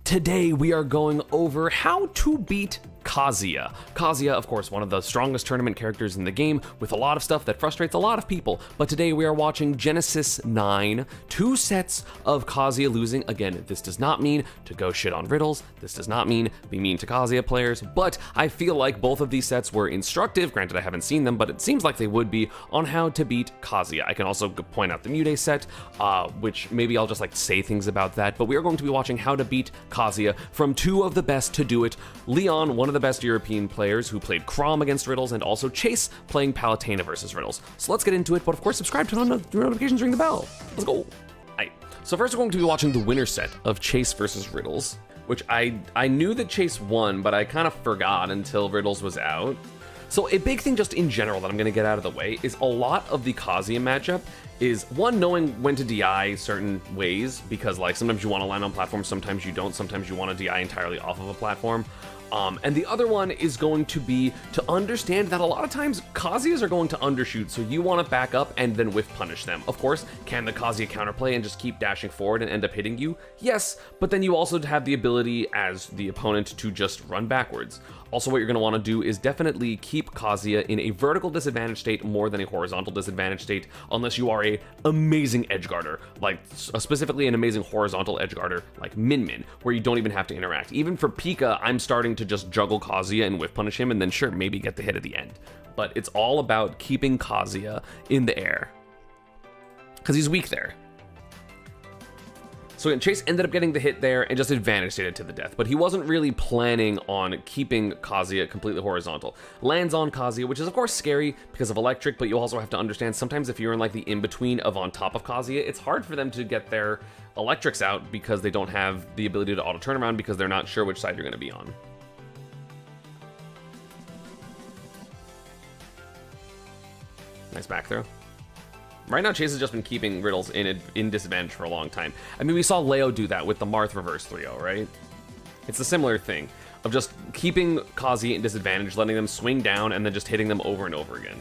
Today we are going over how to beat Kazuya. Kazuya, of course, one of the strongest tournament characters in the game, with a lot of stuff that frustrates a lot of people. But today we are watching Genesis 9, 2 sets of Kazuya losing. Again, this does not mean to go shit on riddles. This does not mean be mean to Kazuya players, but I feel like both of these sets were instructive. Granted, I haven't seen them, but it seems like they would be on how to beat Kazuya. I can also point out the Mude set, which maybe I'll just like say things about that, but we are going to be watching how to beat Kazuya from 2 of the best to do it. Leon, one of the best European players who played Crom against riddles, and also Chase playing Palutena versus riddles. So let's get into it, but of course subscribe, turn on notifications, ring the bell. Let's go. Alright, so first we're going to be watching the winner set of Chase versus riddles, which I knew that Chase won, but I kind of forgot until riddles was out. So a big thing just in general that I'm going to get out of the way is a lot of the Kazuya matchup is, one, knowing when to DI certain ways, because like sometimes you want to land on platforms, sometimes you don't, sometimes you want to DI entirely off of a platform. And the other one is going to be to understand that a lot of times Kazuyas are going to undershoot, so you want to back up and then whiff punish them. Of course, can the Kazuya counterplay and just keep dashing forward and end up hitting you? Yes, but then you also have the ability as the opponent to just run backwards. Also, what you're going to want to do is definitely keep Kazuya in a vertical disadvantage state more than a horizontal disadvantage state, unless you are a amazing edgeguarder, like specifically an amazing horizontal edgeguarder like Min Min, where you don't even have to interact. Even for Pika, I'm starting to just juggle Kazuya and whiff punish him, and then sure, maybe get the hit at the end. But it's all about keeping Kazuya in the air, because he's weak there. So again, Chase ended up getting the hit there and just advantage stated to the death, but he wasn't really planning on keeping Kazuya completely horizontal. Lands on Kazuya, which is of course scary because of electric, but you also have to understand sometimes if you're in like the in-between of on top of Kazuya, it's hard for them to get their electrics out because they don't have the ability to auto turn around because they're not sure which side you're going to be on. Nice back throw. Right now, Chase has just been keeping riddles in disadvantage for a long time. I mean, we saw Leo do that with the Marth reverse 3-0, right? It's a similar thing of just keeping Kazuya in disadvantage, letting them swing down, and then just hitting them over and over again.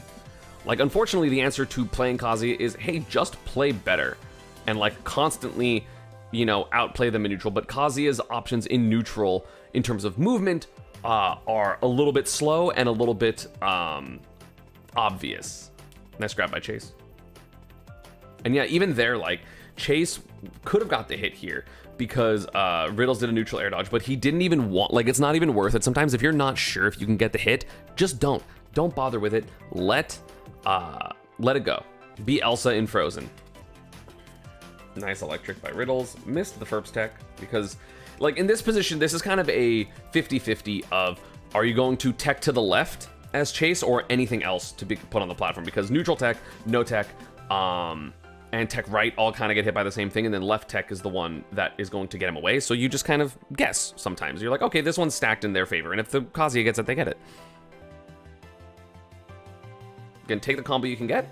Like, unfortunately, the answer to playing Kazuya is, hey, just play better. And, like, constantly, you know, outplay them in neutral. But Kazuya's options in neutral, in terms of movement, are a little bit slow and a little bit obvious. Nice grab by Chase. And yeah, even there, like, Chase could have got the hit here because Riddles did a neutral air dodge, but he didn't even want, like, it's not even worth it. Sometimes if you're not sure if you can get the hit, just don't bother with it. Let it go. Be Elsa in Frozen. Nice electric by Riddles. Missed the Ferps tech because, like, in this position, this is kind of a 50-50 of, are you going to tech to the left as Chase or anything else to be put on the platform? Because neutral tech, no tech, and tech right all kind of get hit by the same thing, and then left tech is the one that is going to get him away. So you just kind of guess sometimes. You're like, okay, this one's stacked in their favor, and if the Kazuya gets it, they get it. Again, take the combo you can get.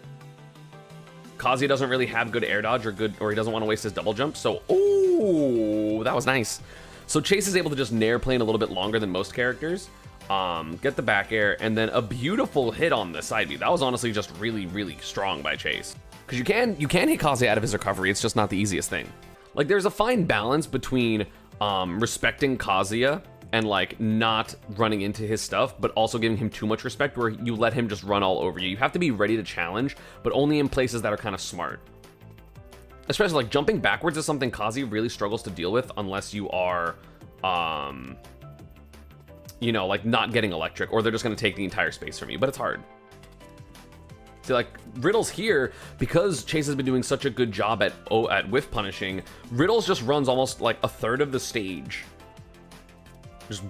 Kazuya doesn't really have good air dodge or he doesn't want to waste his double jump, so, ooh, that was nice. So Chase is able to just nair plane a little bit longer than most characters, get the back air, and then a beautiful hit on the side B. That was honestly just really, really strong by Chase. Because you can hit Kazuya out of his recovery, it's just not the easiest thing. Like, there's a fine balance between respecting Kazuya and like not running into his stuff, but also giving him too much respect where you let him just run all over you. You have to be ready to challenge, but only in places that are kind of smart. Especially like jumping backwards is something Kazuya really struggles to deal with unless you are, you know, like not getting electric, or they're just going to take the entire space from you, but it's hard. See, like, Riddles here, because Chase has been doing such a good job at whiff punishing, Riddles just runs almost like a third of the stage. Just,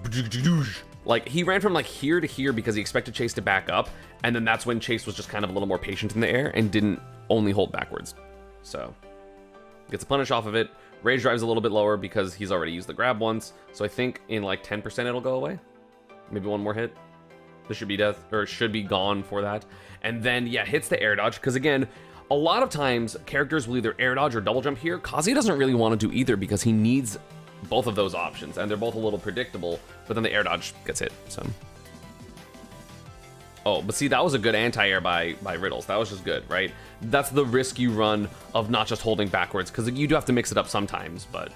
like, he ran from like here to here because he expected Chase to back up, and then that's when Chase was just kind of a little more patient in the air and didn't only hold backwards. So, gets a punish off of it. Rage drive's a little bit lower because he's already used the grab once, so I think in like 10% it'll go away. Maybe one more hit. This should be death, or should be gone for that. And then, yeah, hits the air dodge, because again, a lot of times characters will either air dodge or double jump here. Kazuya doesn't really want to do either because he needs both of those options, and they're both a little predictable, but then the air dodge gets hit, so. Oh, but see, that was a good anti-air by Riddles. That was just good, right? That's the risk you run of not just holding backwards, because you do have to mix it up sometimes, but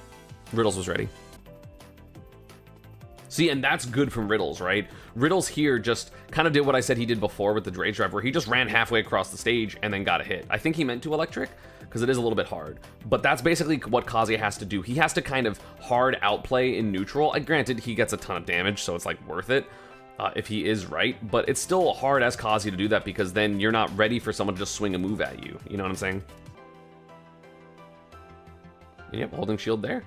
Riddles was ready. See, and that's good from Riddles, right? Riddles here just kind of did what I said he did before with the Rage Drive, where he just ran halfway across the stage and then got a hit. I think he meant to electric, because it is a little bit hard. But that's basically what Kazuya has to do. He has to kind of hard outplay in neutral. Granted, he gets a ton of damage, so it's like worth it if he is right. But it's still hard as Kazuya to do that, because then you're not ready for someone to just swing a move at you. You know what I'm saying? Yep, holding shield there.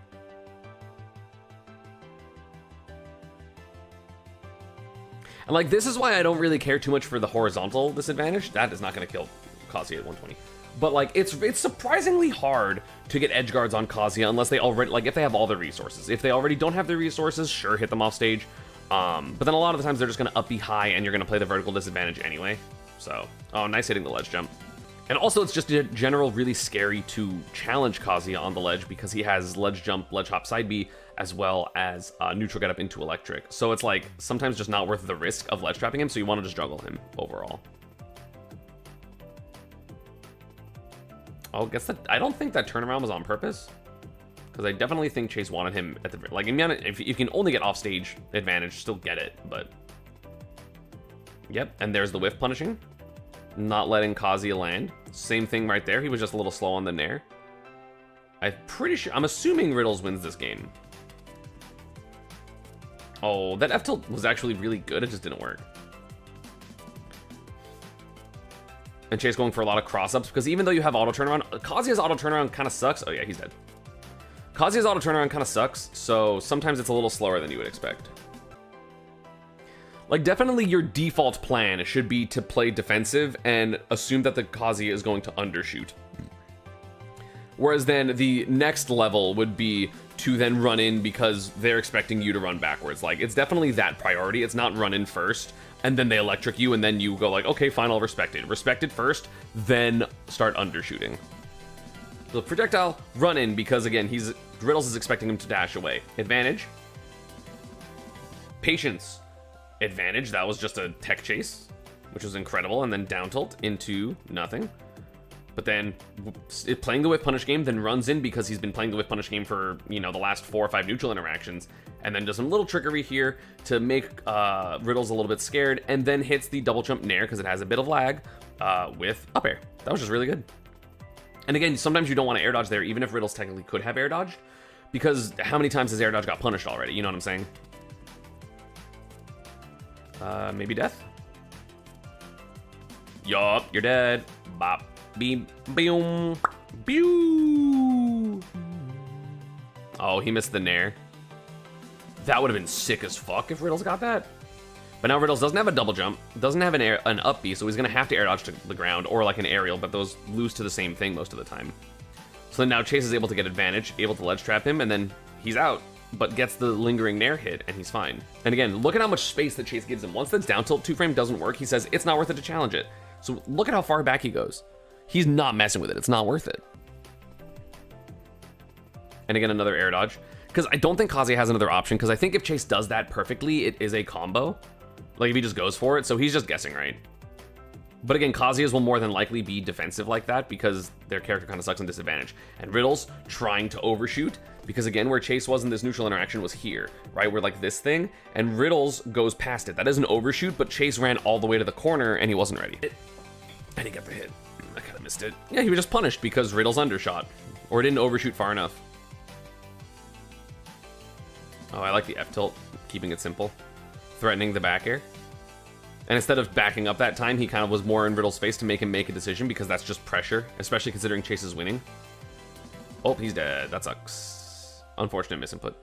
And like, this is why I don't really care too much for the horizontal disadvantage. That is not going to kill Kazuya at 120. But like, it's surprisingly hard to get edge guards on Kazuya unless they already, like, if they have all the resources. If they already don't have the resources, sure, hit them off stage. But then a lot of the times they're just going to up B high and you're going to play the vertical disadvantage anyway. So, oh, nice hitting the ledge jump. And also, it's just in general really scary to challenge Kazuya on the ledge because he has ledge jump, ledge hop, side B, as well as neutral get up into electric. So it's like sometimes just not worth the risk of ledge trapping him, so you want to just juggle him overall. Oh, I don't think that turnaround was on purpose, because I definitely think Chase wanted him at the, like, if you can only get off stage advantage, still get it, but yep. And there's the whiff punishing, not letting Kazuya land. Same thing right there. He was just a little slow on the nair. I'm assuming Riddles wins this game. Oh, that F tilt was actually really good. It just didn't work. And Chase going for a lot of cross-ups, because even though you have auto turnaround, Kazuya's auto turnaround kind of sucks. Oh yeah, he's dead. Kazuya's auto turnaround kind of sucks, so sometimes it's a little slower than you would expect. Like, definitely your default plan should be to play defensive and assume that the Kazuya is going to undershoot. Whereas then the next level would be to then run in because they're expecting you to run backwards. Like, it's definitely that priority. It's not run in first, and then they electric you, and then you go like, okay, fine, I'll respect it. Respect it first, then start undershooting. The projectile, run in, because again, Riddles is expecting him to dash away. Advantage. Patience. Advantage, that was just a tech chase, which was incredible, and then down tilt into nothing. But then playing the whip punish game, then runs in because he's been playing the whip punish game for, you know, the last 4 or 5 neutral interactions, and then does some little trickery here to make Riddles a little bit scared, and then hits the double jump nair because it has a bit of lag with up air. That was just really good. And again, sometimes you don't want to air dodge there, even if Riddles technically could have air dodged, because how many times has air dodge got punished already? You know what I'm saying? Maybe death? Yup, you're dead. Bop. Beam. Boom. Pew. Oh, he missed the nair. That would have been sick as fuck if Riddles got that. But now Riddles doesn't have a double jump, doesn't have an up B, so he's gonna have to air dodge to the ground, or like an aerial, but those lose to the same thing most of the time. So then now Chase is able to get advantage, able to ledge trap him, and then he's out, but gets the lingering nair hit, and he's fine. And again, look at how much space that Chase gives him. Once the down tilt 2-frame doesn't work, he says it's not worth it to challenge it. So look at how far back he goes. He's not messing with it. It's not worth it. And again, another air dodge, because I don't think Kazuya has another option, because I think if Chase does that perfectly, it is a combo. Like, if he just goes for it, so he's just guessing, right? But again, Kazuya's will more than likely be defensive like that because their character kind of sucks in disadvantage. And Riddles trying to overshoot, because again, where Chase was in this neutral interaction was here, right? Where like this thing, and Riddles goes past it. That is an overshoot, but Chase ran all the way to the corner and he wasn't ready. And he got the hit. I kind of missed it. Yeah, he was just punished because Riddles undershot, or didn't overshoot far enough. Oh, I like the F tilt, keeping it simple. Threatening the back air. And instead of backing up that time, he kind of was more in Riddle's face to make him make a decision, because that's just pressure, especially considering Chase is winning. Oh, he's dead. That sucks. Unfortunate misinput.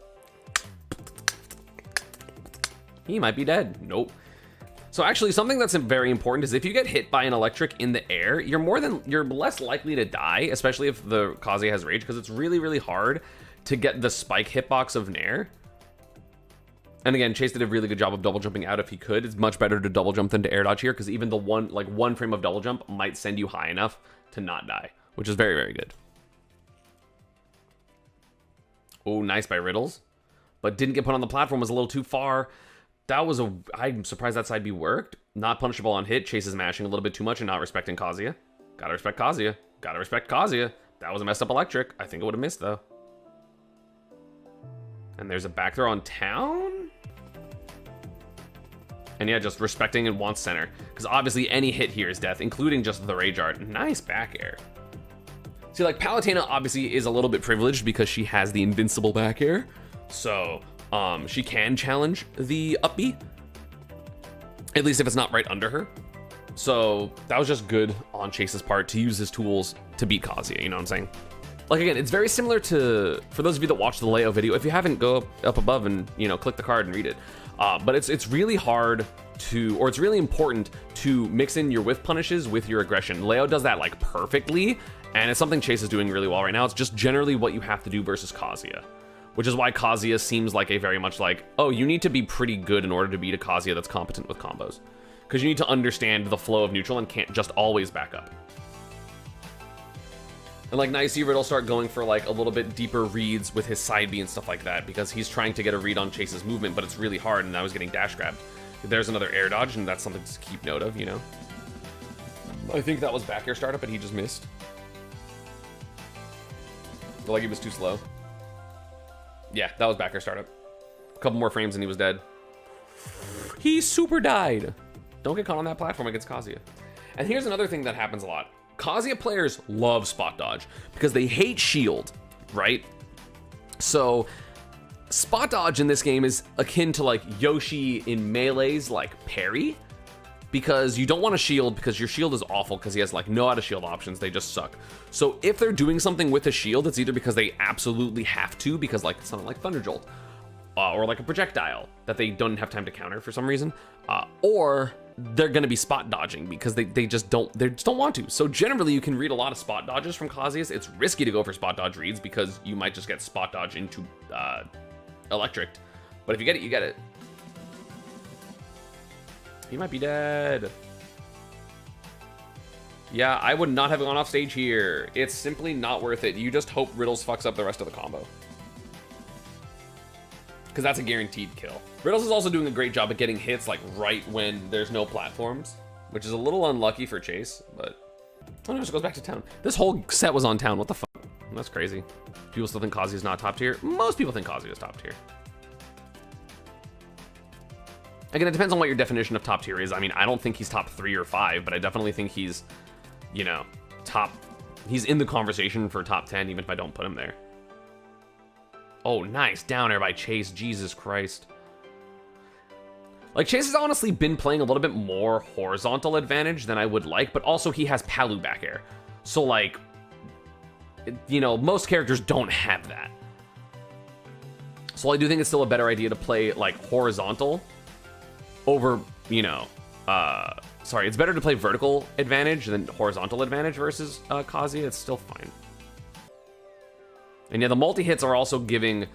He might be dead. Nope. So actually, something that's very important is if you get hit by an electric in the air, you're less likely to die, especially if the Kazuya has rage, because it's really, really hard to get the spike hitbox of nair. And again, Chase did a really good job of double jumping out if he could. It's much better to double jump than to air dodge here, because even the one frame of double jump might send you high enough to not die, which is very, very good. Oh, nice by Riddles, but didn't get put on the platform, was a little too far. I'm surprised that side B worked. Not punishable on hit. Chase is mashing a little bit too much and not respecting Kazuya. Gotta respect Kazuya. Gotta respect Kazuya. That was a messed up electric. I think it would have missed though. And there's a back throw on town? And yeah, just respecting and wants center. Because obviously any hit here is death, including just the rage art. Nice back air. See, like, Palutena obviously is a little bit privileged because she has the invincible back air. So, she can challenge the up B. At least if it's not right under her. So, that was just good on Chase's part to use his tools to beat Kazuya, you know what I'm saying? Like, again, it's very similar to, for those of you that watch the Leo video, if you haven't, go up above and, you know, click the card and read it. But it's really hard to, or it's really important to mix in your whiff punishes with your aggression. Leo does that, like, perfectly, and it's something Chase is doing really well right now. It's just generally what you have to do versus Kazuya, which is why Kazuya seems like a very much like, oh, you need to be pretty good in order to beat a Kazuya that's competent with combos. Because you need to understand the flow of neutral and can't just always back up. And like, now you see Riddle start going for like a little bit deeper reads with his side B and stuff like that, because he's trying to get a read on Chase's movement, but it's really hard, and now he's getting dash grabbed. There's another air dodge, and that's something to keep note of, you know? I think that was back air startup, but he just missed. Like, he was too slow. Yeah, that was back air startup. A couple more frames and he was dead. He super died. Don't get caught on that platform against Kazuya. And here's another thing that happens a lot. Kazuya players love spot dodge because they hate shield, right? So spot dodge in this game is akin to like Yoshi in Melee's like parry, because you don't want to shield because your shield is awful because he has like no out of shield options. They just suck. So if they're doing something with a shield, it's either because they absolutely have to, because like something like Thunder Jolt, or like a projectile that they don't have time to counter for some reason, or they're going to be spot dodging because they just don't want to. So generally you can read a lot of spot dodges from Kazuya. It's risky to go for spot dodge reads because you might just get spot dodge into electric, but if you get it, you get it. He might be dead. Yeah, I would not have gone off stage here. It's simply not worth it. You just hope Riddles fucks up the rest of the combo, because that's a guaranteed kill. Riddles is also doing a great job at getting hits like right when there's no platforms, which is a little unlucky for Chase, but oh no, it just goes back to town. This whole set was on town. What the fuck? That's crazy. People still think Kazuya's not top tier. Most people think Kazuya's top tier. Again, it depends on what your definition of top tier is. I mean, I don't think he's top 3 or 5, but I definitely think he's, you know, he's in the conversation for top 10, even if I don't put him there. Oh, nice down air by Chase. Jesus Christ. Like, Chase has honestly been playing a little bit more horizontal advantage than I would like, but also he has Palu back air. So, like, you know, most characters don't have that. So I do think it's still a better idea to play, like, horizontal over, you know, sorry, it's better to play vertical advantage than horizontal advantage versus Kazuya. It's still fine. And yeah, the multi-hits are also giving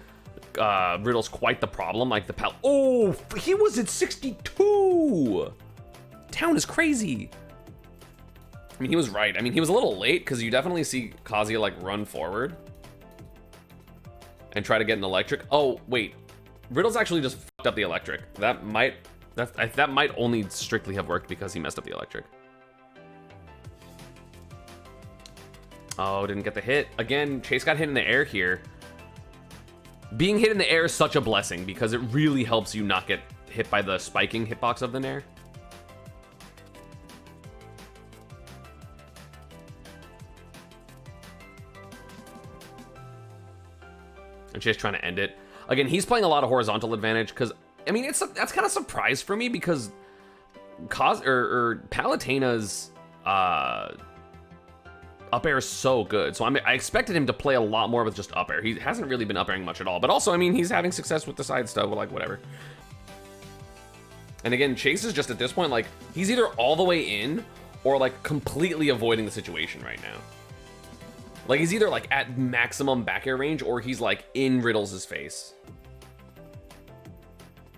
Riddles quite the problem, like the oh, he was at 62! Town is crazy. I mean, he was right. I mean, he was a little late, because you definitely see Kazuya, like, run forward and try to get an electric. Oh, wait. Riddles actually just fucked up the electric. That might only strictly have worked because he messed up the electric. Oh, didn't get the hit. Again, Chase got hit in the air here. Being hit in the air is such a blessing because it really helps you not get hit by the spiking hitbox of the Nair. And Chase trying to end it. Again, he's playing a lot of horizontal advantage because, I mean, that's kind of a surprise for me because Palutena's up air is so good. So I expected him to play a lot more with just up air. He hasn't really been up airing much at all. But also, I mean, he's having success with the side stuff, like, whatever. And again, Chase is just at this point, like, he's either all the way in or, like, completely avoiding the situation right now. Like, he's either, like, at maximum back air range or he's, like, in Riddles' face.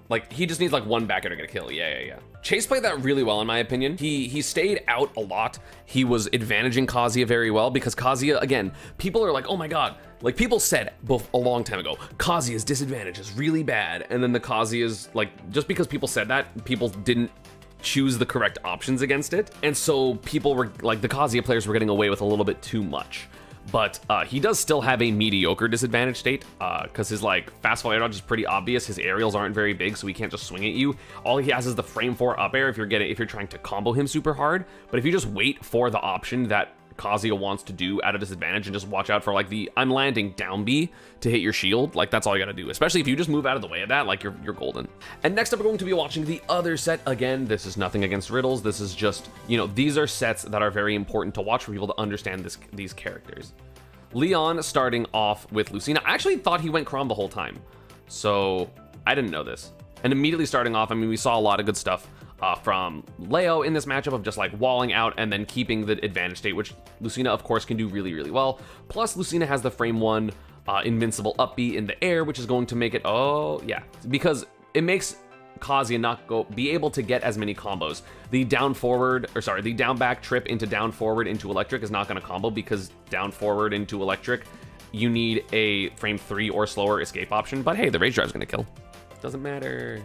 Like, he just needs, like, one back air to get a kill. Yeah. Chase played that really well, in my opinion. He stayed out a lot. He was advantaging Kazuya very well because Kazuya, again, people are like, oh my god. Like, people said a long time ago, Kazuya's disadvantage is really bad. And then the Kazuya's, like, just because people said that, people didn't choose the correct options against it. And so people were, like, the Kazuya players were getting away with a little bit too much. but he does still have a mediocre disadvantage state, because his like fast fall air dodge is pretty obvious. His aerials aren't very big, so he can't just swing at you. All he has is the frame 4 up air if you're trying to combo him super hard. But if you just wait for the option that Kazuya wants to do at a disadvantage and just watch out for like the I'm landing down B to hit your shield, like that's all you gotta do. Especially if you just move out of the way of that, like you're golden. And next up, we're going to be watching the other set. Again, this is nothing against riddles. This is just, you know, these are sets that are very important to watch for people to understand these characters. Leon starting off with Lucina. I actually thought he went Chrom the whole time, so I didn't know this. And immediately starting off, I mean, we saw a lot of good stuff from Leo in this matchup of just like walling out and then keeping the advantage state, which Lucina of course can do really, really well. Plus Lucina has the frame 1 invincible up B in the air, which is going to make it, oh yeah, because it makes Kazuya not be able to get as many combos. The down back trip into down forward into electric is not going to combo, because down forward into electric, you need a frame 3 or slower escape option. But hey, the rage drive is going to kill. Doesn't matter.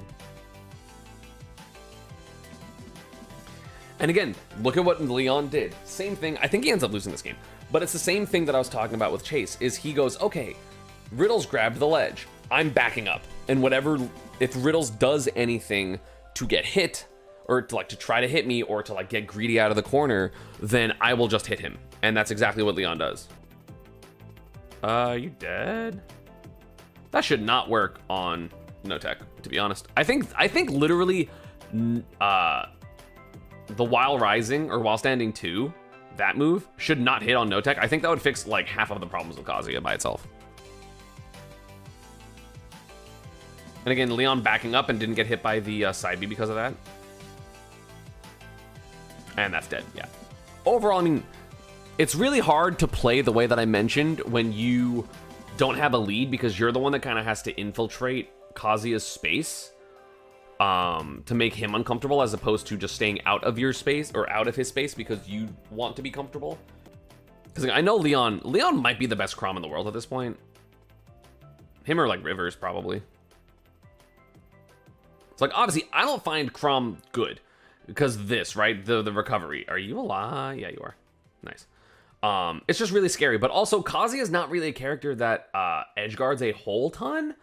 And again, look at what Leon did. Same thing. I think he ends up losing this game, but it's the same thing that I was talking about with Chase, is he goes, okay, Riddles grabbed the ledge, I'm backing up. And whatever, if Riddles does anything to get hit, or to like to try to hit me, or to like get greedy out of the corner, then I will just hit him. And that's exactly what Leon does. You dead? That should not work on No Tech, to be honest. I think literally, the While Rising or While Standing 2, that move should not hit on No Tech. I think that would fix like half of the problems with Kazuya by itself. And again, Leon backing up and didn't get hit by the side B because of that. And that's dead, yeah. Overall, I mean, it's really hard to play the way that I mentioned when you don't have a lead, because you're the one that kind of has to infiltrate Kazuya's space. To make him uncomfortable, as opposed to just staying out of your space or out of his space because you want to be comfortable. Because I know Leon might be the best Chrom in the world at this point. Him or like Rivers probably. It's like, obviously I don't find Chrom good because this, right? The recovery. Are you alive? Yeah, you are. Nice. It's just really scary. But also Kazuya is not really a character that edge guards a whole ton.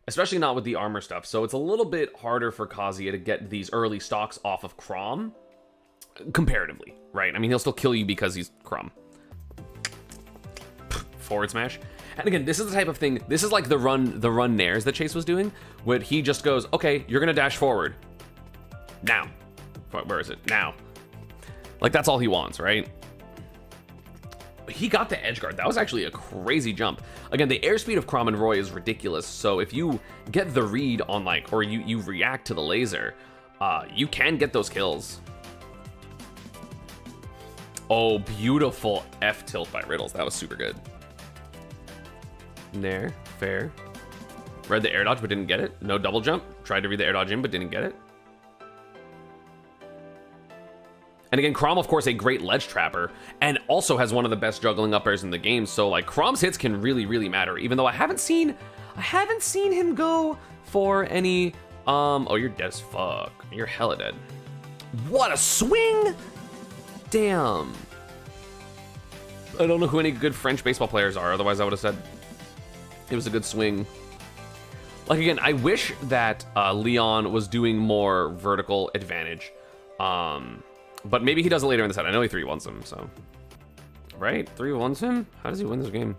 Especially not with the armor stuff, so it's a little bit harder for Kazuya to get these early stocks off of Chrom, comparatively, right? I mean, he'll still kill you because he's Chrom. Forward smash. And again, this is the type of thing, this is like the run nairs that Chase was doing, where he just goes, okay, you're gonna dash forward. Now. Where is it? Now. Like, that's all he wants, right? He got the edge guard. That was actually a crazy jump. Again, the airspeed of Chrom and Roy is ridiculous, so if you get the read on like, or you react to the laser, you can get those kills. Oh, beautiful F tilt by Riddles. That was super good. Nair, fair. Read the air dodge but didn't get it. No double jump. Tried to read the air dodge in but didn't get it. And again, Chrom, of course, a great ledge trapper, and also has one of the best juggling up airs in the game. So like, Chrom's hits can really, really matter. Even though I haven't seen him go for any. Oh, you're dead as fuck. You're hella dead. What a swing! Damn. I don't know who any good French baseball players are. Otherwise, I would have said it was a good swing. Like again, I wish that Leon was doing more vertical advantage. But maybe he doesn't later in the set. I know he 3-1s him, so. Right? 3-1s him? How does he win this game?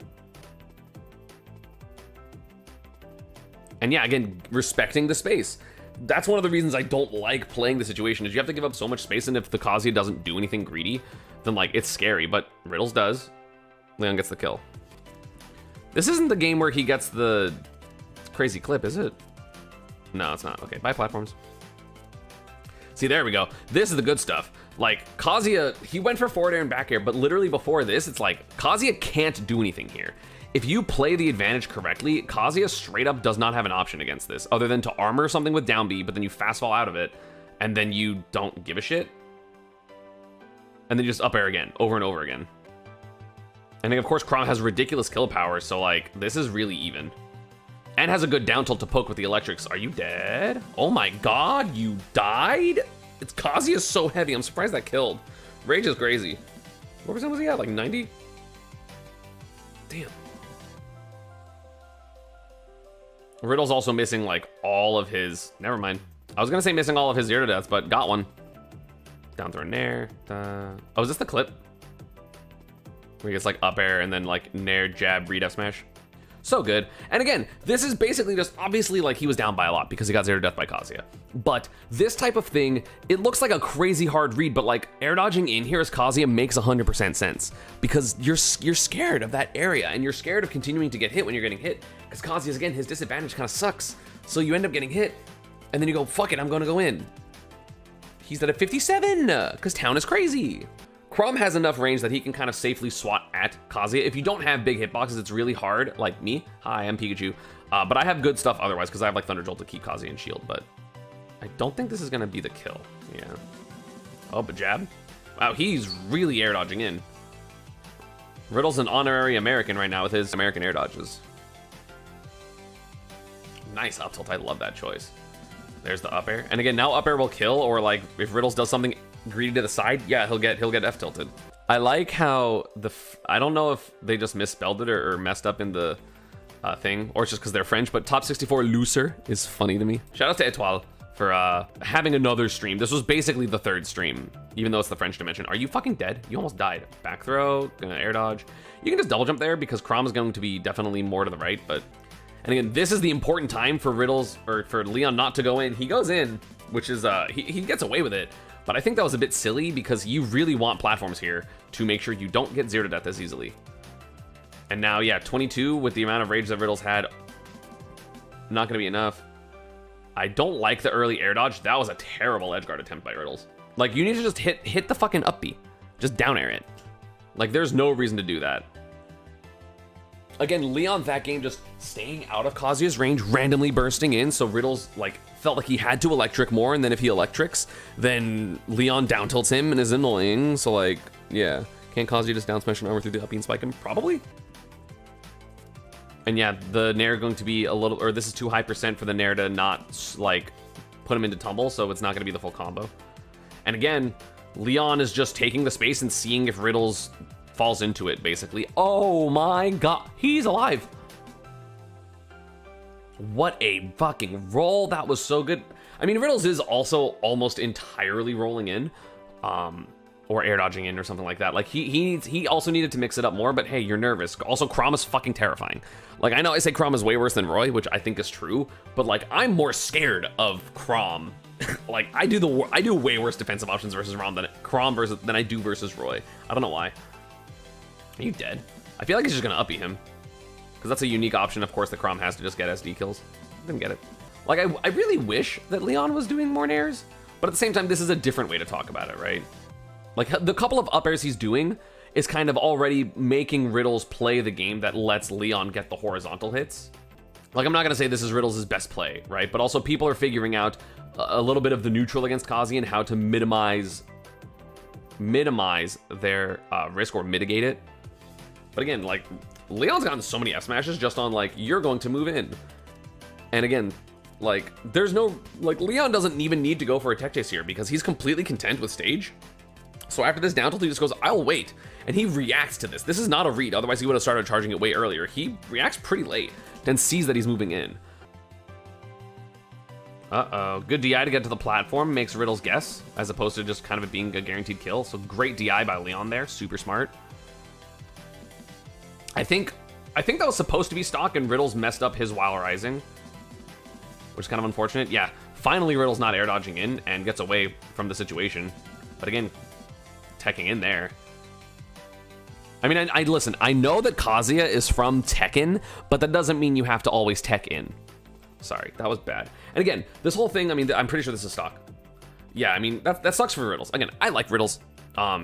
And yeah, again, respecting the space. That's one of the reasons I don't like playing the situation, is you have to give up so much space, and if the Kazuya doesn't do anything greedy, then like, it's scary. But Riddles does. Leon gets the kill. This isn't the game where he gets the crazy clip, is it? No, it's not. Okay, bye platforms. See, there we go. This is the good stuff. Like, Kazuya, he went for forward air and back air, but literally before this, it's like, Kazuya can't do anything here. If you play the advantage correctly, Kazuya straight up does not have an option against this, other than to armor something with down B, but then you fast fall out of it, and then you don't give a shit. And then you just up air again, over and over again. And then, of course, Chrom has ridiculous kill power, so, like, this is really even. And has a good down tilt to poke with the electrics. Are you dead? Oh my god, you died? It's Kazuya's so heavy. I'm surprised that killed. Rage is crazy. What percent was he at? Like 90? Damn. Riddle's also missing, like, all of his... Never mind. I was gonna say missing all of his zero to deaths, but got one. Down throw nair. Oh, is this the clip? Where he gets, like, up air and then, like, nair, jab, read F smash. So good. And again, this is basically just, obviously, like, he was down by a lot because he got zero to death by Kazuya. But this type of thing, it looks like a crazy hard read, but, like, air dodging in here as Kazuya makes 100% sense. Because you're scared of that area, and you're scared of continuing to get hit when you're getting hit. Because Kazuya's, again, his disadvantage kind of sucks. So you end up getting hit, and then you go, fuck it, I'm gonna go in. He's at a 57, because town is crazy. Chrom has enough range that he can kind of safely swat at Kazuya. If you don't have big hitboxes, it's really hard, like me. Hi, I'm Pikachu. But I have good stuff otherwise, because I have like Thunder Jolt to keep Kazuya in shield, but I don't think this is gonna be the kill. Yeah. Oh, but jab? Wow, he's really air dodging in. Riddle's an honorary American right now with his American air dodges. Nice up tilt, I love that choice. There's the up air. And again, now up air will kill, or like if Riddles does something greedy to the side, yeah, he'll get F tilted. I like how I don't know if they just misspelled it or messed up in the thing, or it's just because they're French, but top 64 loser is funny to me. Shout out to Etoile for having another stream. This was basically the third stream, even though it's the French dimension. Are you fucking dead? You almost died. Back throw, gonna air dodge. You can just double jump there because Chrom is going to be definitely more to the right, but... And again, this is the important time for Riddles, or for Leon not to go in. He goes in, which is, he gets away with it. But I think that was a bit silly because you really want platforms here to make sure you don't get zero to death as easily. And now, yeah, 22 with the amount of rage that Riddles had, not gonna be enough. I don't like the early air dodge. That was a terrible edge guard attempt by Riddles. Like, you need to just hit the fucking up B. Just down air it. Like, there's no reason to do that. Again, Leon that game just staying out of Kazuya's range, randomly bursting in, so Riddles like felt like he had to electric more, and then if he electrics, then Leon down tilts him and is annoying. So like, yeah, can't Kazuya just down smash an armor through the up B and spike him? Probably. And yeah, the nair going to be a little, or this is too high percent for the nair to not like put him into tumble, so it's not going to be the full combo. And again, Leon is just taking the space and seeing if Riddles falls into it, basically. Oh my god, he's alive. What a fucking roll. That was so good. I mean, Riddles is also almost entirely rolling in, or air dodging in or something like that. Like he also needed to mix it up more, but hey, you're nervous. Also, Chrom is fucking terrifying. Like, I know I say Chrom is way worse than Roy, which I think is true, but like, I'm more scared of Chrom. Like, I do way worse defensive options versus Chrom than I do versus Roy. I don't know why. Are you dead? I feel like he's just gonna uppy him. Because that's a unique option, of course, that Chrom has to just get SD kills. Didn't get it. Like, I really wish that Leon was doing more nairs, but at the same time, this is a different way to talk about it, right? Like, the couple of up airs he's doing is kind of already making Riddles play the game that lets Leon get the horizontal hits. Like, I'm not gonna say this is Riddles' best play, right? But also, people are figuring out a little bit of the neutral against Kazuya and how to minimize their risk or mitigate it. But again, like, Leon's gotten so many F smashes just on, like, you're going to move in. And again, like, there's no, like, Leon doesn't even need to go for a tech chase here because he's completely content with stage. So after this down tilt, he just goes, I'll wait. And he reacts to this. This is not a read, otherwise he would have started charging it way earlier. He reacts pretty late, then sees that he's moving in. Uh-oh, good DI to get to the platform, makes Riddles guess, as opposed to just kind of it being a guaranteed kill. So great DI by Leon there, super smart. I think that was supposed to be stock, and Riddles messed up his while rising, which is kind of unfortunate. Yeah, finally Riddles not air dodging in and gets away from the situation. But again, teching in there. I mean, I listen, I know that Kazuya is from Tekken, but that doesn't mean you have to always tech in. Sorry, that was bad. And again, this whole thing, I mean, I'm pretty sure this is stock. Yeah, I mean, that sucks for Riddles. Again, I like Riddles.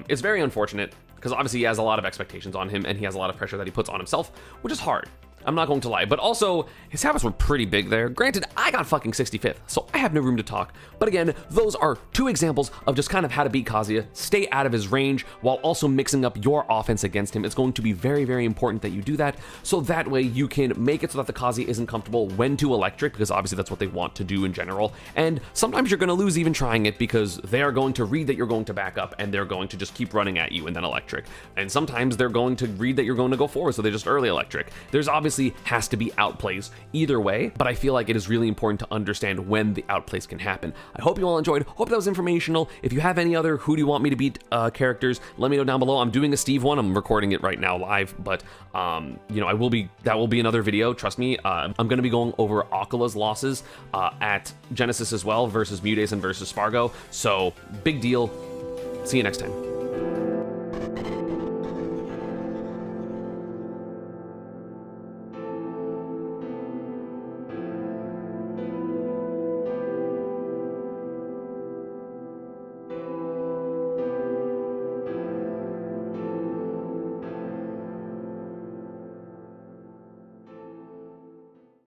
It's very unfortunate, because obviously he has a lot of expectations on him, and he has a lot of pressure that he puts on himself, which is hard. I'm not going to lie. But also, his habits were pretty big there. Granted, I got fucking 65th, so I have no room to talk. But again, those are two examples of just kind of how to beat Kazuya, stay out of his range, while also mixing up your offense against him. It's going to be very, very important that you do that, so that way you can make it so that the Kazuya isn't comfortable when to electric, because obviously that's what they want to do in general. And sometimes you're going to lose even trying it, because they are going to read that you're going to back up, and they're going to just keep running at you and then electric. And sometimes they're going to read that you're going to go forward, so they just early electric. There's obviously has to be outplays either way, but I feel like it is really important to understand when the outplays can happen. I hope you all enjoyed. Hope that was informational. If you have any other who do you want me to beat characters, let me know down below. I'm doing a Steve one. I'm recording it right now live, but you know, that will be another video. Trust me. I'm going to be going over Akala's losses at Genesis as well versus Mutason versus Spargo. So big deal. See you next time.